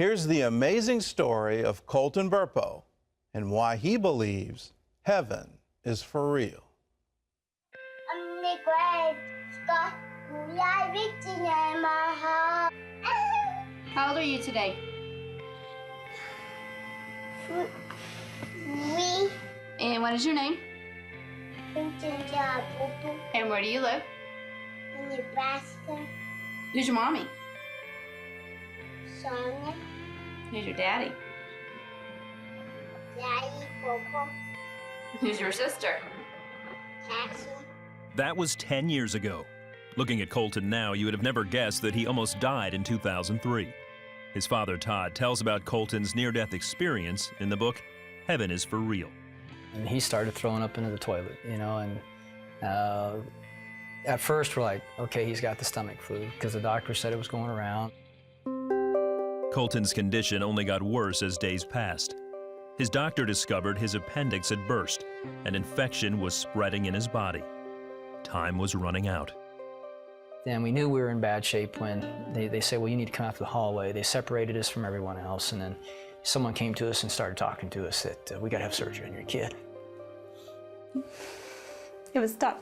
Here's the amazing story of Colton Burpo and why he believes heaven is for real. How old are you today? 3. And what is your name? And where do you live? In Nebraska. Who's your mommy? Sonia. Who's your daddy? Daddy. Popo. Who's your sister? Cassie. That was 10 years ago. Looking at Colton now, you would have never guessed that he almost died in 2003. His father, Todd, tells about Colton's near-death experience in the book, Heaven is for Real. And he started throwing up into the toilet, you know, and at first we're like, okay, he's got the stomach flu, because the doctor said it was going around. Colton's condition only got worse as days passed. His doctor discovered his appendix had burst. An infection was spreading in his body. Time was running out. And we knew we were in bad shape when they said, well, you need to come out to the hallway. They separated us from everyone else, and then someone came to us and started talking to us that we got to have surgery on your kid. It was tough.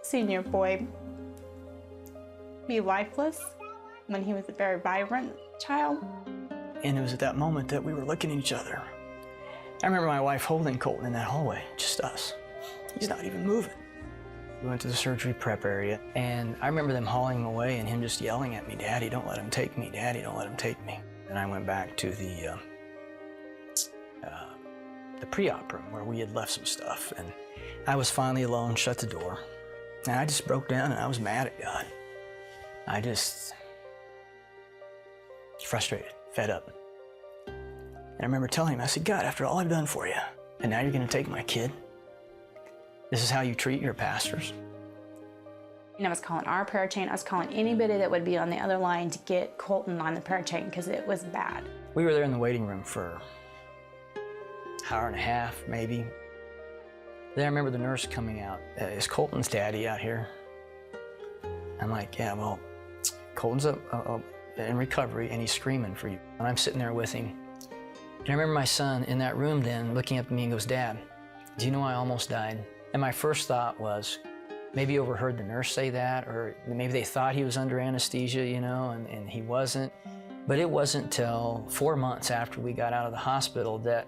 Seeing your boy be lifeless when he was a very vibrant child. And it was at that moment that we were looking at each other. I remember my wife holding Colton in that hallway, just us. He's not even moving. We went to the surgery prep area, and I remember them hauling him away and him just yelling at me, Daddy, don't let him take me. Daddy, don't let him take me. And I went back to the pre-op room where we had left some stuff, and I was finally alone, shut the door, and I just broke down and I was mad at God. I just was frustrated, fed up. And I remember telling him, I said, God, after all I've done for you, and now you're gonna take my kid? This is how you treat your pastors? And I was calling our prayer chain. I was calling anybody that would be on the other line to get Colton on the prayer chain because it was bad. We were there in the waiting room for an hour and a half, maybe. Then I remember the nurse coming out. Is Colton's daddy out here? I'm like, yeah, well, Colton's in recovery and he's screaming for you. And I'm sitting there with him. And I remember my son in that room then looking up at me and goes, Dad, do you know I almost died? And my first thought was, maybe overheard the nurse say that, or maybe they thought he was under anesthesia, you know, and he wasn't. But it wasn't till 4 months after we got out of the hospital that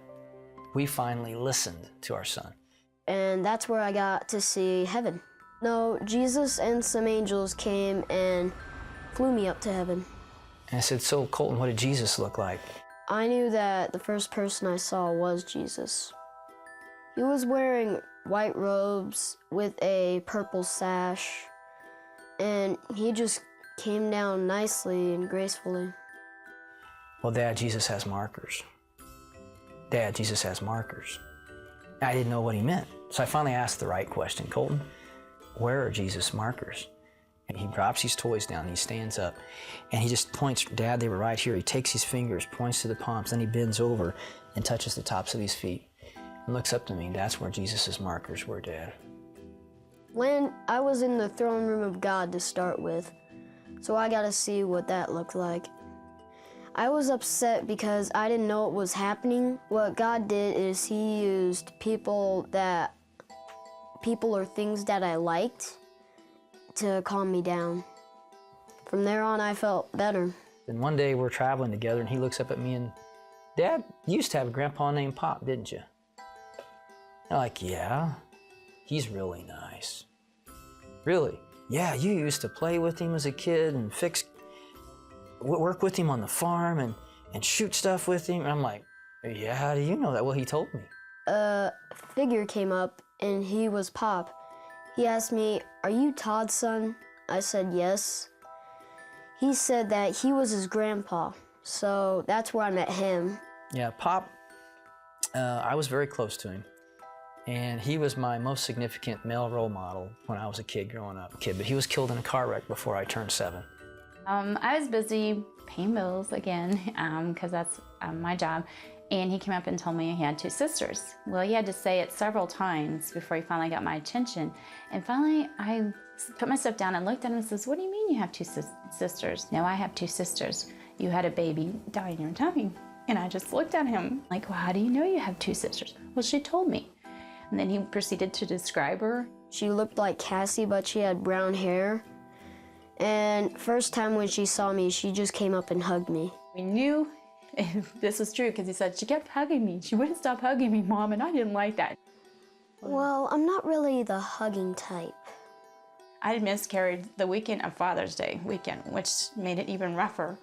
we finally listened to our son. And that's where I got to see heaven. No, Jesus and some angels came and flew me up to heaven. And I said, so Colton, what did Jesus look like? I knew that the first person I saw was Jesus. He was wearing white robes with a purple sash, and he just came down nicely and gracefully. Well, Dad, Jesus has markers. Dad, Jesus has markers. I didn't know what he meant, so I finally asked the right question. Colton, where are Jesus' markers? And he drops his toys down, and he stands up, and he just points, Dad, they were right here. He takes his fingers, points to the palms, then he bends over and touches the tops of his feet. And looks up to me, that's where Jesus' markers were, Dad. When I was in the throne room of God to start with, so I got to see what that looked like. I was upset because I didn't know what was happening. What God did is he used people or things that I liked to calm me down. From there on, I felt better. And one day we're traveling together and he looks up at me and, Dad, you used to have a grandpa named Pop, didn't you? I'm like, yeah, he's really nice. Really? Yeah, you used to play with him as a kid and work with him on the farm and shoot stuff with him. And I'm like, yeah, how do you know that? Well, he told me. A figure came up and he was Pop. He asked me, are you Todd's son? I said, yes. He said that he was his grandpa, so that's where I met him. Yeah, Pop, I was very close to him. And he was my most significant male role model when I was a kid growing up. But he was killed in a car wreck before I turned 7. I was busy paying bills again, because that's my job. And he came up and told me he had 2 sisters. Well, he had to say it several times before he finally got my attention. And finally, I put my stuff down and looked at him and says, "What do you mean you have 2 sisters?" "No, I have 2 sisters. You had a baby die in your tummy." And I just looked at him like, "Well, how do you know you have 2 sisters?" "Well, she told me." And then he proceeded to describe her. She looked like Cassie, but she had brown hair. And first time when she saw me, she just came up and hugged me. We knew this was true because he said, "She kept hugging me. She wouldn't stop hugging me, Mom," and I didn't like that. Well, I'm not really the hugging type. I had miscarried the weekend of Father's Day weekend, which made it even rougher.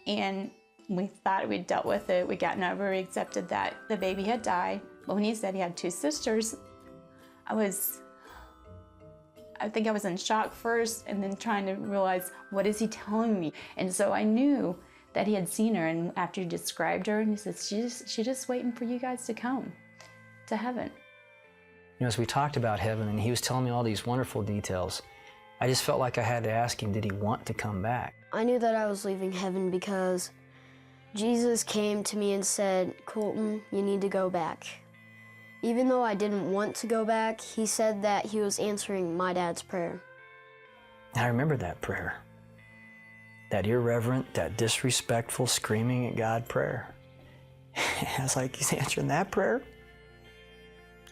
And we thought we'd dealt with it. We gotten over, we accepted that the baby had died. But when he said he had 2 sisters, I think I was in shock first and then trying to realize, what is he telling me? And so I knew that he had seen her, and after he described her, and he said, she's just waiting for you guys to come to heaven. You know, as we talked about heaven and he was telling me all these wonderful details, I just felt like I had to ask him, did he want to come back? I knew that I was leaving heaven because Jesus came to me and said, "Colton, you need to go back." Even though I didn't want to go back, he said that he was answering my dad's prayer. I remember that prayer. That irreverent, that disrespectful, screaming at God prayer. I was like, he's answering that prayer?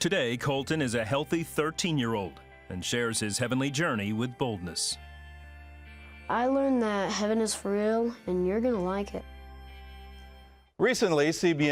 Today, Colton is a healthy 13-year-old and shares his heavenly journey with boldness. I learned that heaven is for real, and you're gonna like it. Recently, CBN